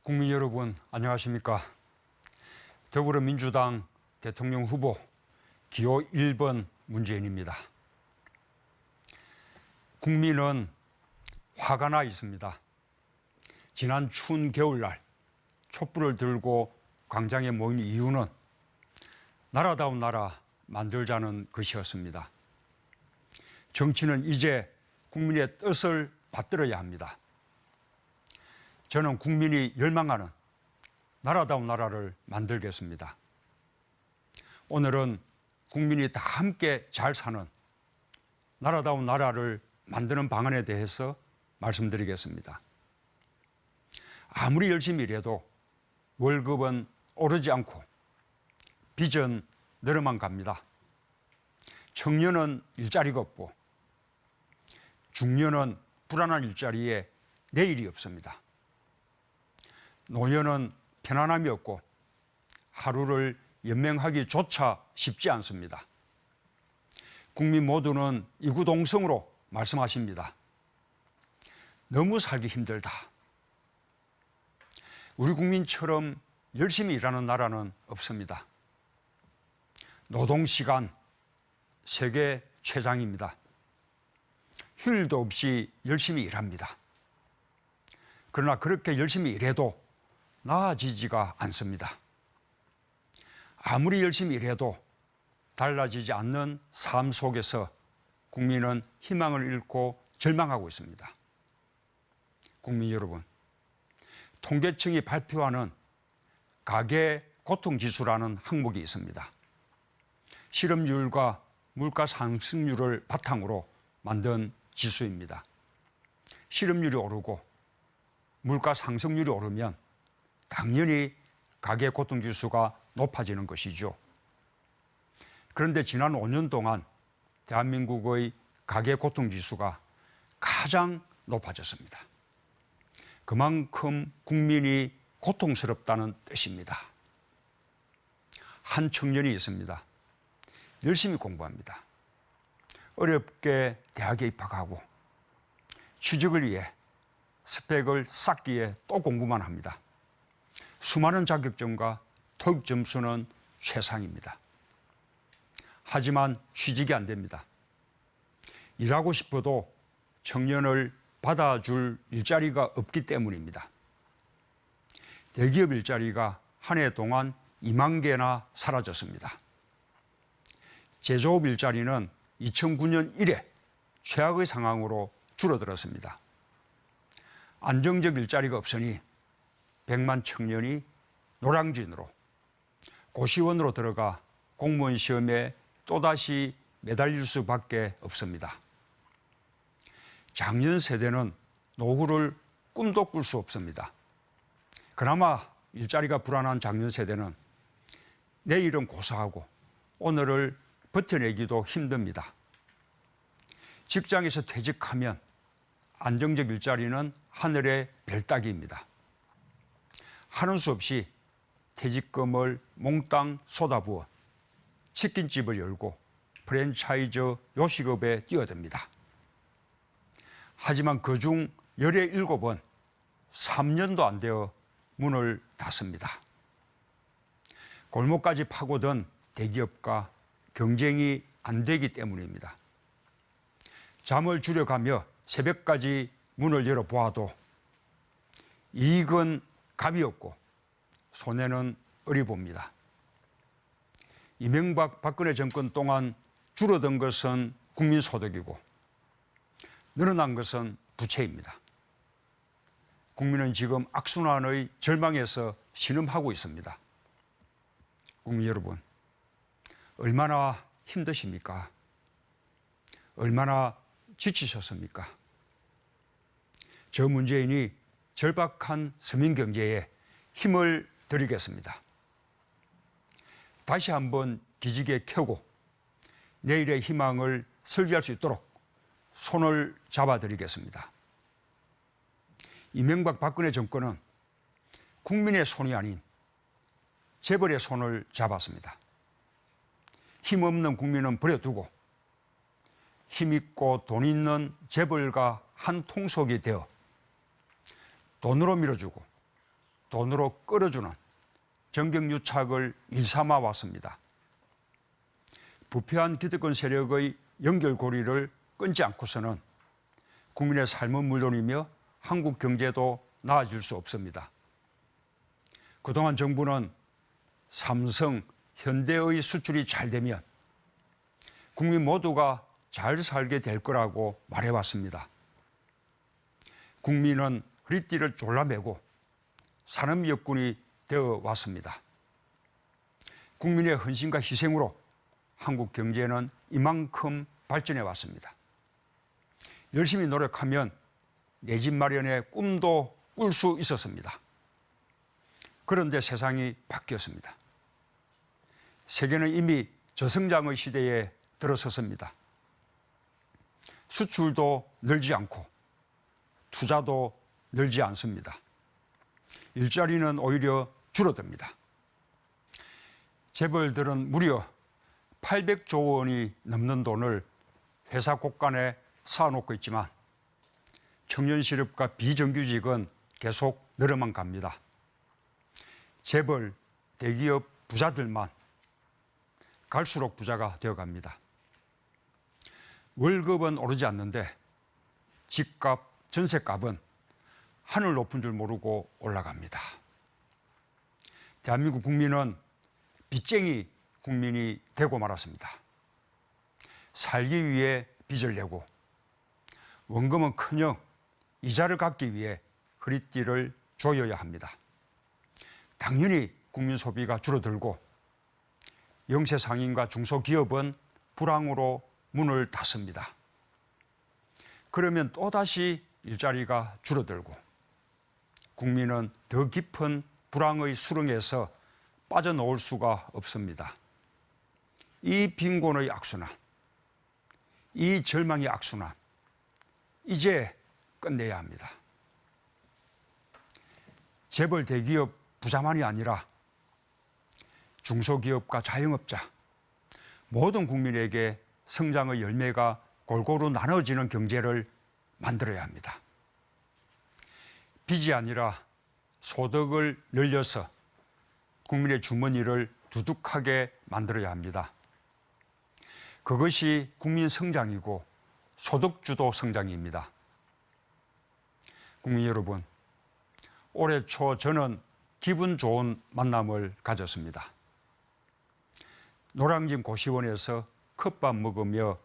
국민 여러분, 안녕하십니까? 더불어민주당 대통령 후보 기호 1번 문재인입니다. 국민은 화가 나 있습니다. 지난 추운 겨울날 촛불을 들고 광장에 모인 이유는 나라다운 나라 만들자는 것이었습니다. 정치는 이제 국민의 뜻을 받들어야 합니다. 저는 국민이 열망하는 나라다운 나라를 만들겠습니다. 오늘은 국민이 다 함께 잘 사는 나라다운 나라를 만드는 방안에 대해서 말씀드리겠습니다. 아무리 열심히 일해도 월급은 오르지 않고 빚은 늘어만 갑니다. 청년은 일자리가 없고 중년은 불안한 일자리에 내일이 없습니다. 노년은 편안함이 없고 하루를 연명하기조차 쉽지 않습니다. 국민 모두는 이구동성으로 말씀하십니다. 너무 살기 힘들다. 우리 국민처럼 열심히 일하는 나라는 없습니다. 노동시간 세계 최장입니다. 휴일도 없이 열심히 일합니다. 그러나 그렇게 열심히 일해도 나아지지가 않습니다. 아무리 열심히 일해도 달라지지 않는 삶 속에서 국민은 희망을 잃고 절망하고 있습니다. 국민 여러분, 통계청이 발표하는 가계 고통지수라는 항목이 있습니다. 실업률과 물가 상승률을 바탕으로 만든 지수입니다. 실업률이 오르고 물가 상승률이 오르면 당연히 가계 고통지수가 높아지는 것이죠. 그런데 지난 5년 동안 대한민국의 가계 고통지수가 가장 높아졌습니다. 그만큼 국민이 고통스럽다는 뜻입니다. 한 청년이 있습니다. 열심히 공부합니다. 어렵게 대학에 입학하고 취직을 위해 스펙을 쌓기 위해 또 공부만 합니다. 수많은 자격증과 토익 점수는 최상입니다. 하지만 취직이 안 됩니다. 일하고 싶어도 청년을 받아줄 일자리가 없기 때문입니다. 대기업 일자리가 한 해 동안 2만 개나 사라졌습니다. 제조업 일자리는 2009년 이래 최악의 상황으로 줄어들었습니다. 안정적 일자리가 없으니 100만 청년이 노량진으로 고시원으로 들어가 공무원 시험에 또다시 매달릴 수밖에 없습니다. 장년 세대는 노후를 꿈도 꿀 수 없습니다. 그나마 일자리가 불안한 장년 세대는 내일은 고사하고 오늘을 버텨내기도 힘듭니다. 직장에서 퇴직하면 안정적 일자리는 하늘의 별 따기입니다. 하는 수 없이 퇴직금을 몽땅 쏟아부어 치킨집을 열고 프랜차이즈 요식업에 뛰어듭니다. 하지만 그중 17은 3년도 안 되어 문을 닫습니다. 골목까지 파고든 대기업과 경쟁이 안 되기 때문입니다. 잠을 줄여가며 새벽까지 문을 열어보아도 이익은 값이 없고 손해는 어리봅니다. 이명박 박근혜 정권 동안 줄어든 것은 국민소득이고 늘어난 것은 부채입니다. 국민은 지금 악순환의 절망에서 신음하고 있습니다. 국민 여러분, 얼마나 힘드십니까? 얼마나 지치셨습니까? 저 문재인이 절박한 서민 경제에 힘을 드리겠습니다. 다시 한번 기지개 켜고 내일의 희망을 설계할 수 있도록 손을 잡아드리겠습니다. 이명박 박근혜 정권은 국민의 손이 아닌 재벌의 손을 잡았습니다. 힘없는 국민은 버려두고 힘있고 돈 있는 재벌과 한 통속이 되어 돈으로 밀어주고 돈으로 끌어주는 정경유착을 일삼아 왔습니다. 부패한 기득권 세력의 연결고리를 끊지 않고서는 국민의 삶은 물론이며 한국 경제도 나아질 수 없습니다. 그동안 정부는 삼성, 현대의 수출이 잘 되면 국민 모두가 잘 살게 될 거라고 말해왔습니다. 국민은 허리띠를 졸라매고 산업 여군이 되어 왔습니다. 국민의 헌신과 희생으로 한국 경제는 이만큼 발전해 왔습니다. 열심히 노력하면 내 집 마련의 꿈도 꿀 수 있었습니다. 그런데 세상이 바뀌었습니다. 세계는 이미 저성장의 시대에 들어섰습니다. 수출도 늘지 않고 투자도 늘지 않습니다. 일자리는 오히려 줄어듭니다. 재벌들은 무려 800조 원이 넘는 돈을 회사 곳간에 쌓아놓고 있지만 청년 실업과 비정규직은 계속 늘어만 갑니다. 재벌, 대기업 부자들만 갈수록 부자가 되어갑니다. 월급은 오르지 않는데 집값, 전셋값은 하늘 높은 줄 모르고 올라갑니다. 대한민국 국민은 빚쟁이 국민이 되고 말았습니다. 살기 위해 빚을 내고 원금은커녕 이자를 갚기 위해 허리띠를 조여야 합니다. 당연히 국민 소비가 줄어들고 영세 상인과 중소기업은 불황으로 문을 닫습니다. 그러면 또다시 일자리가 줄어들고 국민은 더 깊은 불황의 수렁에서 빠져나올 수가 없습니다. 이 빈곤의 악순환, 이 절망의 악순환, 이제 끝내야 합니다. 재벌 대기업 부자만이 아니라 중소기업과 자영업자, 모든 국민에게 성장의 열매가 골고루 나눠지는 경제를 만들어야 합니다. 빚이 아니라 소득을 늘려서 국민의 주머니를 두둑하게 만들어야 합니다. 그것이 국민 성장이고 소득주도 성장입니다. 국민 여러분, 올해 초 저는 기분 좋은 만남을 가졌습니다. 노량진 고시원에서 컵밥 먹으며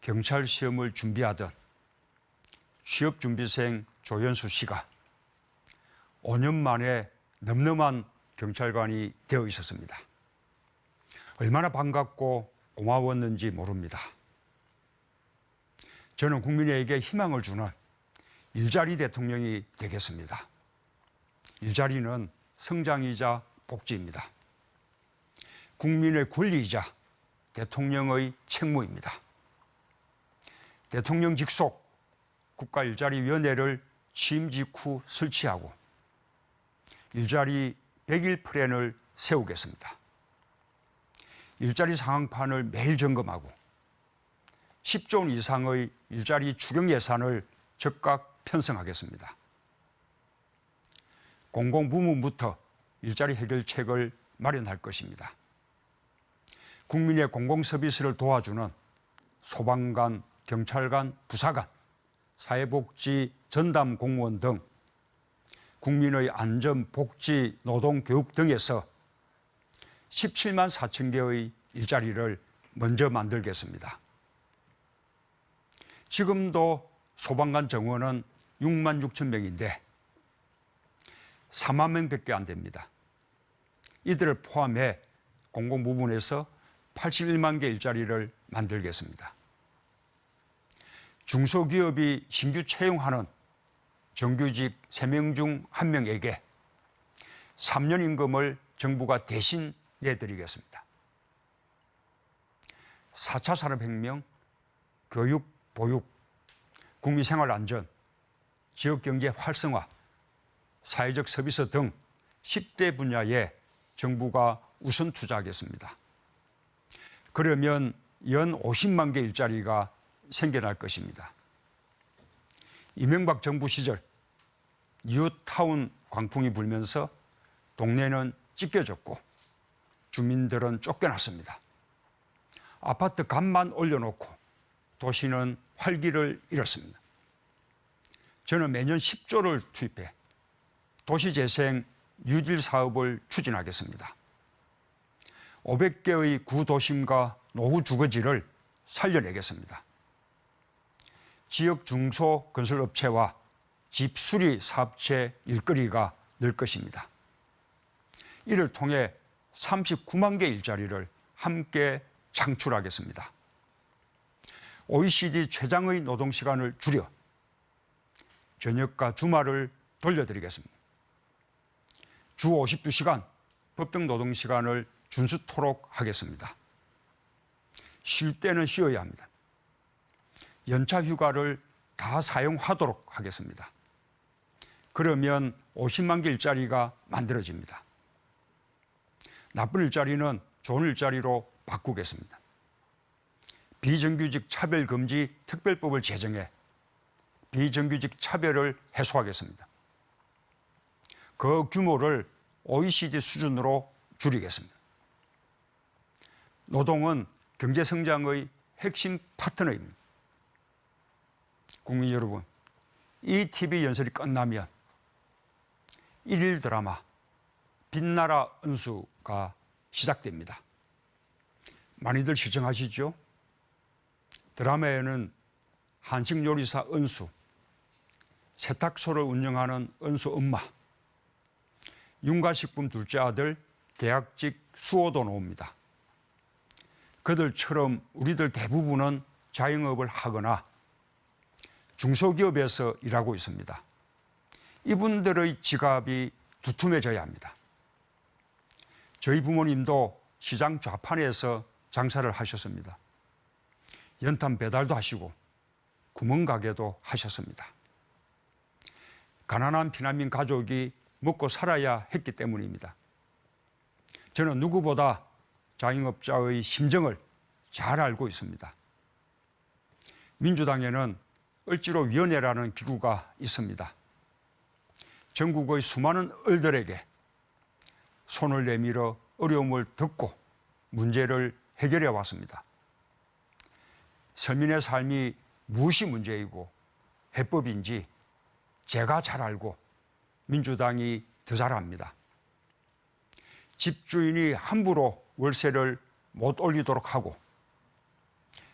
경찰 시험을 준비하던 취업준비생 조연수 씨가 5년 만에 늠름한 경찰관이 되어 있었습니다. 얼마나 반갑고 고마웠는지 모릅니다. 저는 국민에게 희망을 주는 일자리 대통령이 되겠습니다. 일자리는 성장이자 복지입니다. 국민의 권리이자 대통령의 책무입니다. 대통령 직속 국가일자리위원회를 취임 직후 설치하고 일자리 100일 플랜을 세우겠습니다. 일자리 상황판을 매일 점검하고 10조 원 이상의 일자리 추경 예산을 적각 편성하겠습니다. 공공부문부터 일자리 해결책을 마련할 것입니다. 국민의 공공서비스를 도와주는 소방관, 경찰관, 부사관, 사회복지 전담 공무원 등 국민의 안전, 복지, 노동, 교육 등에서 17만 4천 개의 일자리를 먼저 만들겠습니다. 지금도 소방관 정원은 6만 6천 명인데 4만 명밖에 안 됩니다. 이들을 포함해 공공부문에서 81만 개 일자리를 만들겠습니다. 중소기업이 신규 채용하는 정규직 3명 중 1명에게 3년 임금을 정부가 대신 내드리겠습니다. 4차 산업혁명, 교육, 보육, 국민생활안전, 지역경제 활성화, 사회적 서비스 등 10대 분야에 정부가 우선 투자하겠습니다. 그러면 연 50만 개 일자리가 생겨날 것입니다. 이명박 정부 시절 뉴타운 광풍이 불면서 동네는 찢겨졌고 주민들은 쫓겨났습니다. 아파트 값만 올려놓고 도시는 활기를 잃었습니다. 저는 매년 10조를 투입해 도시재생 뉴딜 사업을 추진하겠습니다. 500개의 구도심과 노후 주거지를 살려내겠습니다. 지역 중소건설업체와 집수리 사업체 일거리가 늘 것입니다. 이를 통해 39만 개 일자리를 함께 창출하겠습니다. OECD 최장의 노동시간을 줄여 저녁과 주말을 돌려드리겠습니다. 주 52시간 법정 노동시간을 준수토록 하겠습니다. 쉴 때는 쉬어야 합니다. 연차 휴가를 다 사용하도록 하겠습니다. 그러면 50만 개 일자리가 만들어집니다. 나쁜 일자리는 좋은 일자리로 바꾸겠습니다. 비정규직 차별금지 특별법을 제정해 비정규직 차별을 해소하겠습니다. 그 규모를 OECD 수준으로 줄이겠습니다. 노동은 경제성장의 핵심 파트너입니다. 국민 여러분, 이 TV 연설이 끝나면 1일 드라마 빛나라 은수가 시작됩니다. 많이들 시청하시죠? 드라마에는 한식 요리사 은수, 세탁소를 운영하는 은수 엄마, 윤가식품 둘째 아들 계약직 수호도 나옵니다. 그들처럼 우리들 대부분은 자영업을 하거나 중소기업에서 일하고 있습니다. 이분들의 지갑이 두툼해져야 합니다. 저희 부모님도 시장 좌판에서 장사를 하셨습니다. 연탄 배달도 하시고 구멍가게도 하셨습니다. 가난한 피난민 가족이 먹고 살아야 했기 때문입니다. 저는 누구보다 자영업자의 심정을 잘 알고 있습니다. 민주당에는 을지로위원회라는 기구가 있습니다. 전국의 수많은 을들에게 손을 내밀어 어려움을 듣고 문제를 해결해 왔습니다. 서민의 삶이 무엇이 문제이고 해법인지 제가 잘 알고 민주당이 더 잘 압니다. 집주인이 함부로 월세를 못 올리도록 하고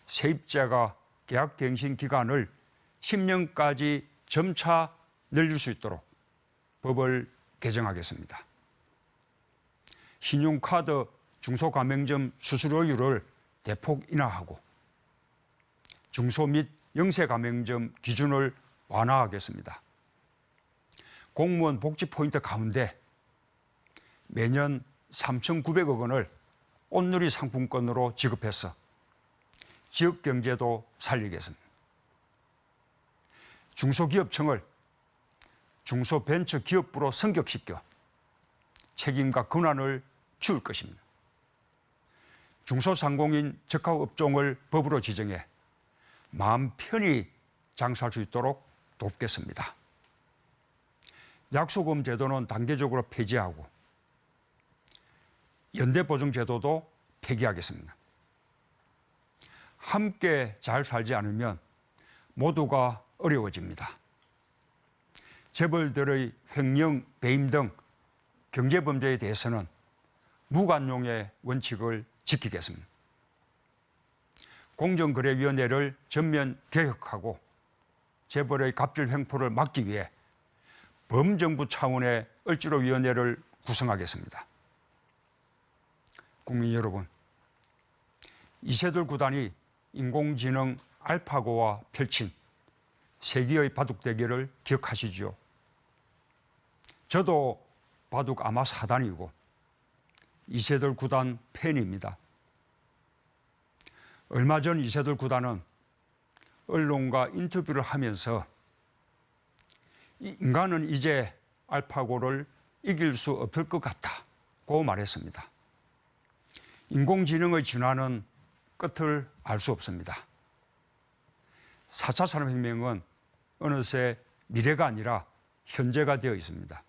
세입자가 계약갱신 기간을 10년까지 점차 늘릴 수 있도록 법을 개정하겠습니다. 신용카드 중소가맹점 수수료율을 대폭 인하하고 중소 및 영세가맹점 기준을 완화하겠습니다. 공무원 복지 포인트 가운데 매년 3,900억 원을 온누리 상품권으로 지급해서 지역경제도 살리겠습니다. 중소기업청을 중소벤처기업부로 승격시켜 책임과 권한을 키울 것입니다. 중소상공인 적합업종을 법으로 지정해 마음 편히 장사할 수 있도록 돕겠습니다. 약수금 제도는 단계적으로 폐지하고 연대보증제도도 폐기하겠습니다. 함께 잘 살지 않으면 모두가 어려워집니다. 재벌들의 횡령, 배임 등 경제범죄에 대해서는 무관용의 원칙을 지키겠습니다. 공정거래위원회를 전면 개혁하고 재벌의 갑질 횡포를 막기 위해 범정부 차원의 을지로위원회를 구성하겠습니다. 국민 여러분, 이세돌 구단이 인공지능 알파고와 펼친 세기의 바둑 대결을 기억하시죠? 저도 바둑 아마 4단이고 이세돌 구단 팬입니다. 얼마 전 이세돌 구단은 언론과 인터뷰를 하면서 인간은 이제 알파고를 이길 수 없을 것 같다고 말했습니다. 인공지능의 진화는 끝을 알 수 없습니다. 4차 산업혁명은 어느새 미래가 아니라 현재가 되어 있습니다.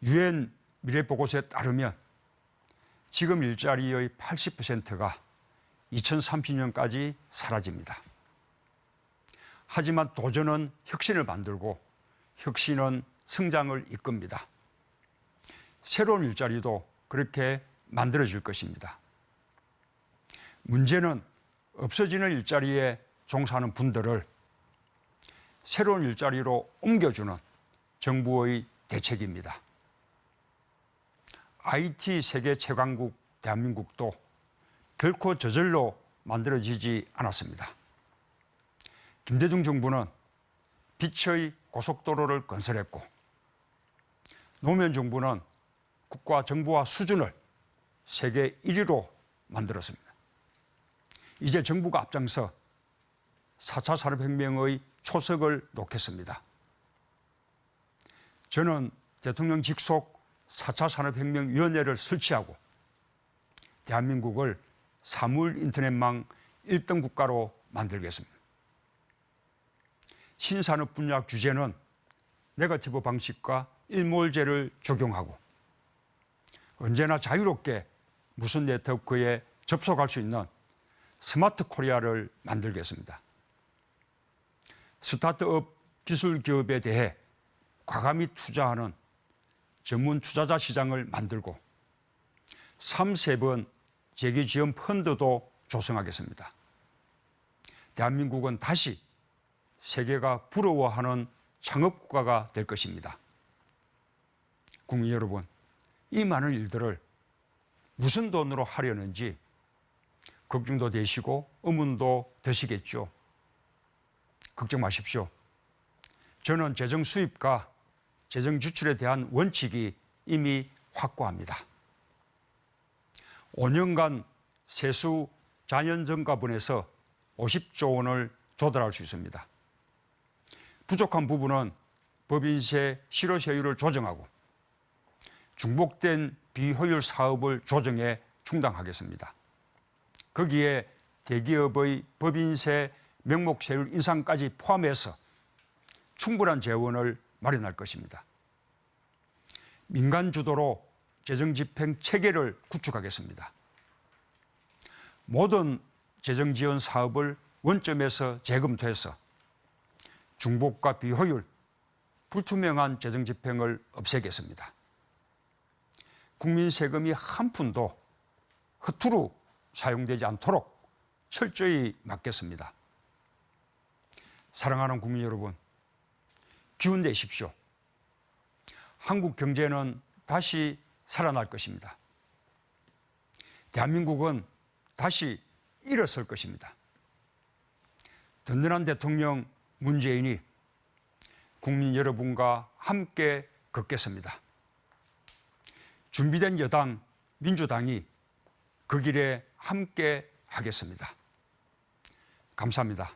유엔 미래보고서에 따르면 지금 일자리의 80%가 2030년까지 사라집니다. 하지만 도전은 혁신을 만들고 혁신은 성장을 이끕니다. 새로운 일자리도 그렇게 만들어질 것입니다. 문제는 없어지는 일자리에 종사하는 분들을 새로운 일자리로 옮겨주는 정부의 대책입니다. IT 세계 최강국 대한민국도 결코 저절로 만들어지지 않았습니다. 김대중 정부는 빛의 고속도로를 건설했고 노무현 정부는 국가 정부화 수준을 세계 1위로 만들었습니다. 이제 정부가 앞장서 4차 산업혁명의 초석을 놓겠습니다. 저는 대통령 직속 4차 산업혁명위원회를 설치하고 대한민국을 사물 인터넷망 1등 국가로 만들겠습니다. 신산업 분야 규제는 네거티브 방식과 일몰제를 적용하고 언제나 자유롭게 무선 네트워크에 접속할 수 있는 스마트 코리아를 만들겠습니다. 스타트업 기술 기업에 대해 과감히 투자하는 전문 투자자 시장을 만들고 3, 4번 재기지원 펀드도 조성하겠습니다. 대한민국은 다시 세계가 부러워하는 창업국가가 될 것입니다. 국민 여러분, 이 많은 일들을 무슨 돈으로 하려는지 걱정도 되시고 의문도 드시겠죠. 걱정 마십시오. 저는 재정 수입과 재정 지출에 대한 원칙이 이미 확고합니다. 5년간 세수 자연증가분에서 50조 원을 조달할 수 있습니다. 부족한 부분은 법인세 실효세율을 조정하고 중복된 비효율 사업을 조정해 충당하겠습니다. 거기에 대기업의 법인세 명목세율 인상까지 포함해서 충분한 재원을 마련할 것입니다. 민간 주도로 재정집행 체계를 구축하겠습니다. 모든 재정지원 사업을 원점에서 재검토해서 중복과 비효율, 불투명한 재정집행을 없애겠습니다. 국민 세금이 한 푼도 허투루 사용되지 않도록 철저히 막겠습니다. 사랑하는 국민 여러분, 기운 내십시오. 한국 경제는 다시 살아날 것입니다. 대한민국은 다시 일어설 것입니다. 든든한 대통령 문재인이 국민 여러분과 함께 걷겠습니다. 준비된 여당 민주당이 그 길에 함께 하겠습니다. 감사합니다.